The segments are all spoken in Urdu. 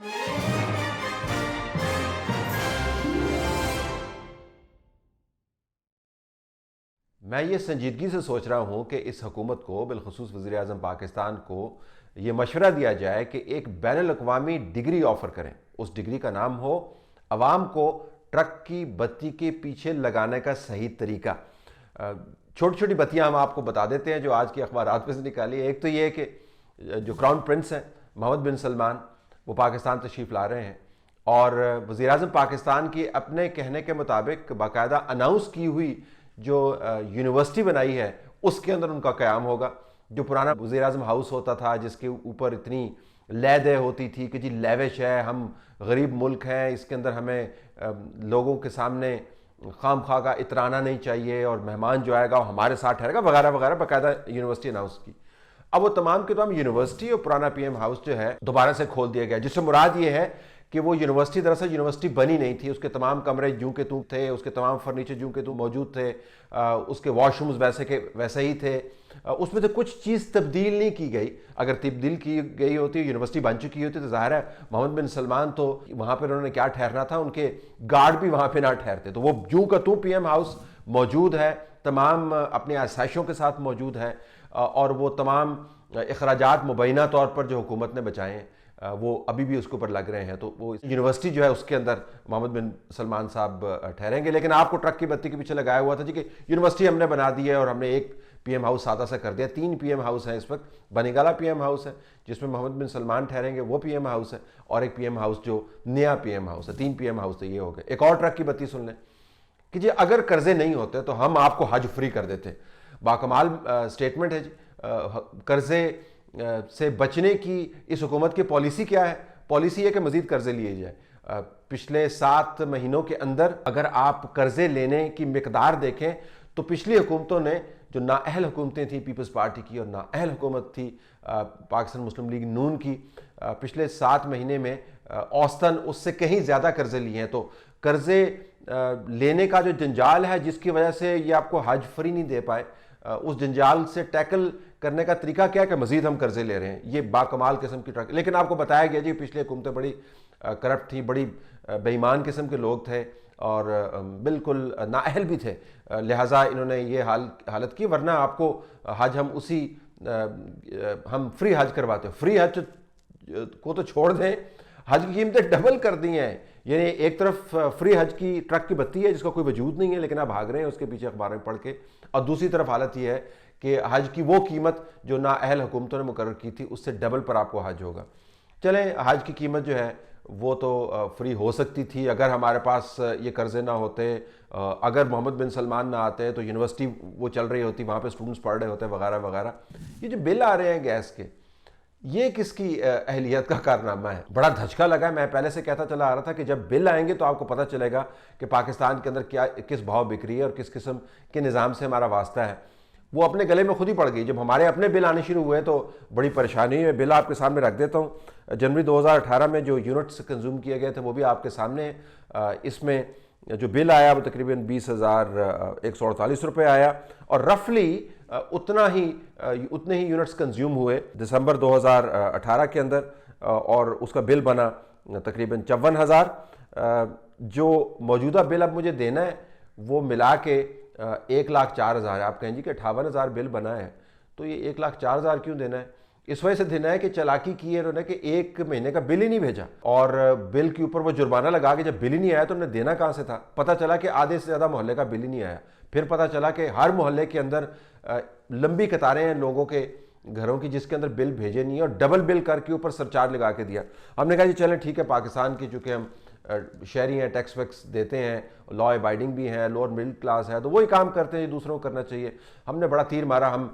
میں یہ سنجیدگی سے سوچ رہا ہوں کہ اس حکومت کو، بالخصوص وزیر اعظم پاکستان کو، یہ مشورہ دیا جائے کہ ایک بین الاقوامی ڈگری آفر کریں. اس ڈگری کا نام ہو عوام کو ٹرک کی بتی کے پیچھے لگانے کا صحیح طریقہ. چھوٹی چھوٹی بتیاں ہم آپ کو بتا دیتے ہیں جو آج کے اخبارات میں سے نکالی. ایک تو یہ کہ جو کراؤن پرنس ہیں محمد بن سلمان، وہ پاکستان تشریف لا رہے ہیں، اور وزیر اعظم پاکستان کی اپنے کہنے کے مطابق باقاعدہ اناؤنس کی ہوئی جو یونیورسٹی بنائی ہے اس کے اندر ان کا قیام ہوگا. جو پرانا وزیر اعظم ہاؤس ہوتا تھا جس کے اوپر اتنی لے دے ہوتی تھی کہ جی لیوش ہے، ہم غریب ملک ہیں، اس کے اندر ہمیں لوگوں کے سامنے خام خواہ کا اترانا نہیں چاہیے، اور مہمان جو آئے گا وہ ہمارے ساتھ ٹھہرے گا وغیرہ وغیرہ، باقاعدہ یونیورسٹی اناؤنس کی. اب وہ تمام کے تمام یونیورسٹی اور پرانا پی ایم ہاؤس جو ہے دوبارہ سے کھول دیا گیا، جس سے مراد یہ ہے کہ وہ یونیورسٹی دراصل یونیورسٹی بنی نہیں تھی. اس کے تمام کمرے جوں کے توں تھے، اس کے تمام فرنیچر جوں کے توں موجود تھے، اس کے واش رومز ویسے کے ویسے ہی تھے. اس میں سے کچھ چیز تبدیل نہیں کی گئی. اگر تبدیل کی گئی ہوتی، یونیورسٹی بن چکی ہوتی، تو ظاہر ہے محمد بن سلمان تو وہاں پہ انہوں نے کیا ٹھہرنا تھا، ان کے گارڈ بھی وہاں پہ نہ ٹھہرتے. تو وہ جوں کا توں پی ایم ہاؤس موجود ہے، تمام اپنی آسائشوں کے ساتھ موجود ہے، اور وہ تمام اخراجات مبینہ طور پر جو حکومت نے بچائے ہیں وہ ابھی بھی اس کے اوپر لگ رہے ہیں. تو وہ یونیورسٹی جو ہے اس کے اندر محمد بن سلمان صاحب ٹھہریں گے. لیکن آپ کو ٹرک کی بتی کے پیچھے لگایا ہوا تھا جی کہ یونیورسٹی ہم نے بنا دی ہے اور ہم نے ایک پی ایم ہاؤس سادہ سا کر دیا. 3 پی ایم ہاؤس ہیں اس وقت. بنیگالا پی ایم ہاؤس ہے جس میں محمد بن سلمان ٹھہریں گے، وہ پی ایم ہاؤس ہے، اور ایک پی ایم ہاؤس جو نیا پی ایم ہاؤس ہے. 3 پی ایم ہاؤس تو یہ ہو گئے. ایک اور ٹرک کی بتی سن لیں کہ جی اگر قرضے نہیں ہوتے تو ہم آپ کو حج فری کر دیتے. باکمال سٹیٹمنٹ ہے جی. قرضے سے بچنے کی اس حکومت کی پالیسی کیا ہے؟ پالیسی ہے کہ مزید قرضے لیے جائیں. پچھلے 7 مہینوں کے اندر اگر آپ قرضے لینے کی مقدار دیکھیں تو پچھلی حکومتوں نے، جو نااہل حکومتیں تھیں پیپلز پارٹی کی اور نااہل حکومت تھی پاکستان مسلم لیگ نون کی، پچھلے 7 مہینے میں اوسطاً اس سے کہیں زیادہ قرضے لیے ہیں. تو قرضے لینے کا جو جنجال ہے جس کی وجہ سے یہ آپ کو حج فری نہیں دے پائے، اس جنجال سے ٹیکل کرنے کا طریقہ کیا ہے کہ مزید ہم قرضے لے رہے ہیں. یہ باکمال قسم کی ٹرک. لیکن آپ کو بتایا گیا جی پچھلے حکومتیں بڑی کرپٹ تھیں، بڑی بے ایمان قسم کے لوگ تھے اور بالکل نااہل بھی تھے، لہٰذا انہوں نے یہ حالت کی. ورنہ آپ کو حج ہم فری حج کرواتے ہیں. فری حج کو تو چھوڑ دیں، حج کی قیمتیں ڈبل کر دی ہیں. یعنی ایک طرف فری حج کی ٹرک کی بتی ہے جس کا کوئی وجود نہیں ہے لیکن آپ بھاگ رہے ہیں اس کے پیچھے اخبار میں پڑھ کے، اور دوسری طرف حالت یہ ہے کہ حج کی وہ قیمت جو نااہل حکومتوں نے مقرر کی تھی اس سے ڈبل پر آپ کو حج ہوگا. چلیں حج کی قیمت جو ہے وہ تو فری ہو سکتی تھی اگر ہمارے پاس یہ قرضے نہ ہوتے، اگر محمد بن سلمان نہ آتے تو یونیورسٹی وہ چل رہی ہوتی، وہاں پہ اسٹوڈنٹس پڑھ رہے ہوتے وغیرہ وغیرہ. یہ جو بل آ رہے ہیں گیس کے، یہ کس کی اہلیت کا کارنامہ ہے؟ بڑا دھچکا لگا ہے. میں پہلے سے کہتا چلا آ رہا تھا کہ جب بل آئیں گے تو آپ کو پتہ چلے گا کہ پاکستان کے اندر کس بھاؤ بک رہی ہے اور کس قسم کے نظام سے ہمارا واسطہ ہے. وہ اپنے گلے میں خود ہی پڑ گئی. جب ہمارے اپنے بل آنے شروع ہوئے تو بڑی پریشانی ہے. بل آپ کے سامنے رکھ دیتا ہوں. جنوری 2018 میں جو یونٹس کنزیوم کیے گئے تھے وہ بھی آپ کے سامنے ہیں. اس میں جو بل آیا وہ تقریباً 20,148 روپے آیا، اور رفلی اتنے ہی یونٹس کنزیوم ہوئے دسمبر 2018 کے اندر، اور اس کا بل بنا تقریباً 54,000. جو موجودہ بل اب مجھے دینا ہے وہ ملا کے 1,04,000 ہے. آپ کہیں جی کہ 58,000 بل بنا ہے تو یہ 1,04,000 کیوں دینا ہے؟ اس وجہ سے دینا ہے کہ چالاکی کی ہے انہوں نے کہ 1 مہینے کا بل ہی نہیں بھیجا، اور بل کے اوپر وہ جرمانہ لگا کے جب بل ہی نہیں آیا تو انہوں نے دینا کہاں سے تھا؟ پتہ چلا کہ آدھے سے زیادہ محلے کا بل ہی نہیں آیا. پھر پتہ چلا کہ ہر محلے کے اندر لمبی قطاریں ہیں لوگوں کے گھروں کی جس کے اندر بل بھیجے نہیں ہیں، اور ڈبل بل کر کے اوپر سرچارج لگا کے دیا. ہم نے کہا جی چلیں ٹھیک ہے، پاکستان کی چونکہ ہم شہری ہیں، ٹیکس ویکس دیتے ہیں، لا ابائڈنگ بھی ہیں، لوور مڈل کلاس ہے، تو وہی کام کرتے ہیں دوسروں کو کرنا چاہیے. ہم نے بڑا تیر مارا. ہم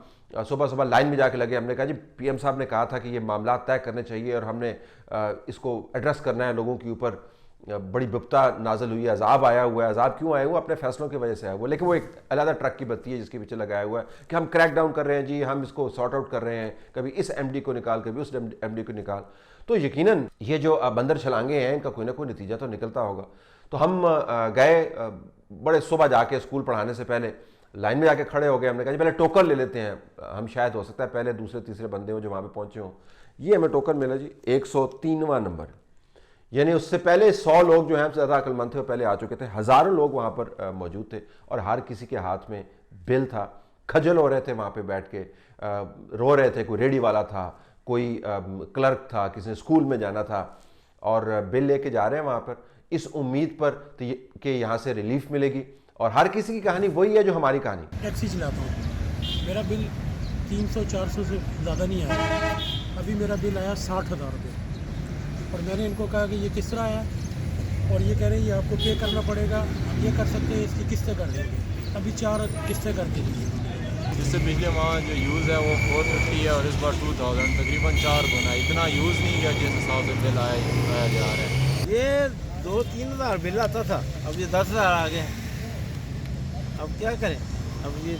صبح لائن میں جا کے لگے. ہم نے کہا جی پی ایم صاحب نے کہا تھا کہ یہ معاملات طے کرنے چاہیے اور ہم نے اس کو ایڈریس کرنا ہے. لوگوں کے اوپر بڑی بپتا نازل ہوئی ہے، عذاب آیا ہوا ہے. عذاب کیوں آیا ہوا؟ اپنے فیصلوں کی وجہ سے آیا ہوا، لیکن وہ ایک علیحدہ ٹرک کی بتی ہے جس کے پیچھے لگایا ہوا ہے کہ ہم کریک ڈاؤن کر رہے ہیں جی، ہم اس کو سارٹ آؤٹ کر رہے ہیں، کبھی اس ایم ڈی کو نکال، کبھی اس ایم ڈی کو نکال. تو یقیناً یہ جو بندر چھلانگے ہیں ان کا کوئی نہ کوئی نتیجہ تو نکلتا ہوگا. تو ہم گئے بڑے صبح جا کے اسکول پڑھانے سے پہلے لائن میں جا کے کھڑے ہو گئے. ہم نے کہا جی پہلے ٹوکن لے لیتے ہیں، ہم شاید ہو سکتا ہے پہلے دوسرے تیسرے بندے ہوں جو وہاں پہ پہنچے ہوں. یہ ہمیں ٹوکن ملا جی 103واں نمبر. یعنی اس سے پہلے 100 لوگ جو ہیں زیادہ عقل مند تھے وہ پہلے آ چکے تھے، ہزاروں لوگ وہاں پر موجود تھے، اور ہر کسی کے ہاتھ میں بل تھا، کھجل ہو رہے تھے وہاں پہ بیٹھ کے، رو رہے تھے، کوئی ریڈی والا تھا، کوئی کلرک تھا، کسی نے اسکول میں جانا تھا، اور بل لے کے جا رہے ہیں وہاں پر اس امید پر کہ یہاں سے ریلیف ملے گی، اور ہر کسی کی کہانی وہی ہے جو ہماری کہانی۔ ٹیکسی چلاتا ہوں، میرا بل 300-400 سے زیادہ نہیں آیا، ابھی میرا بل آیا 60,000 روپے، اور میں نے ان کو کہا کہ یہ کس طرح آیا، اور یہ کہہ رہے ہیں یہ آپ کو پے کرنا پڑے گا، آپ یہ کر سکتے ہیں، اس کی قسطیں کر دیں گے، ابھی 4 قسطیں کر کے دیے۔ جس سے پچھلے ماہ جو یوز ہے وہ 450 ہے، اور اس بار 2000، تقریباً 4 گنا، اتنا یوز نہیں کیا جس حساب سے بل آیا جا رہا ہے۔ یہ 2-3 ہزار بل آتا تھا، اب یہ 10,000 آ گئے، اب کیا کریں، اب یہ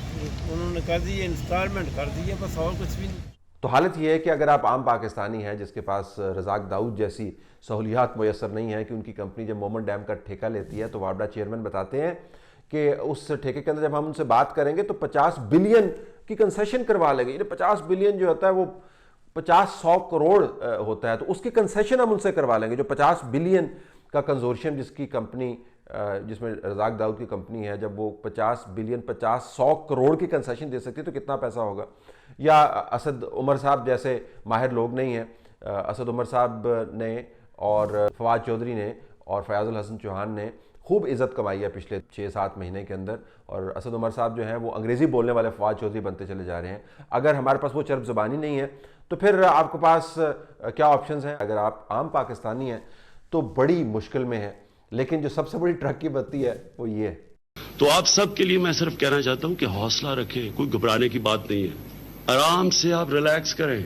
انہوں نے کر دی انسٹالمنٹ کر دی ہے، بس اور کچھ بھی نہیں۔ تو حالت یہ ہے کہ اگر آپ عام پاکستانی ہیں جس کے پاس رزاق داؤد جیسی سہولیات میسر نہیں ہیں، کہ ان کی کمپنی جب مومن ڈیم کا ٹھیکہ لیتی ہے تو وابڈا چیئرمین بتاتے ہیں کہ اس ٹھیکے کے اندر جب ہم ان سے بات کریں گے تو 50 بلین کی کنسیشن کروا لیں گے، یعنی 50 بلین جو ہوتا ہے وہ 50-100 کروڑ ہوتا ہے، تو اس کی کنسیشن ہم ان سے کروا لیں گے۔ جو 50 بلین کا کنزورشیم جس کی کمپنی، جس میں رزاق داؤد کی کمپنی ہے، جب وہ 50 بلین 50-100 کروڑ کی کنسیشن دے سکتی ہے تو کتنا پیسہ ہوگا۔ یا اسد عمر صاحب جیسے ماہر لوگ نہیں ہیں، اسد عمر صاحب نے اور فواد چودھری نے اور فیاض الحسن چوہان نے خوب عزت کمائی ہے پچھلے 6-7 مہینے کے اندر، اور اسد عمر صاحب جو ہیں وہ انگریزی بولنے والے فواد چودھری بنتے چلے جا رہے ہیں۔ اگر ہمارے پاس وہ چرب زبانی نہیں ہے تو پھر آپ کے پاس کیا آپشنز ہیں؟ اگر آپ عام پاکستانی ہیں تو بڑی مشکل میں ہے، لیکن جو سب سے بڑی ٹرک کی بتی ہے وہ یہ ہے۔ تو آپ سب کے لیے میں صرف کہنا چاہتا ہوں کہ حوصلہ رکھیں، کوئی گھبرانے کی بات نہیں ہے، آرام سے آپ ریلیکس کریں،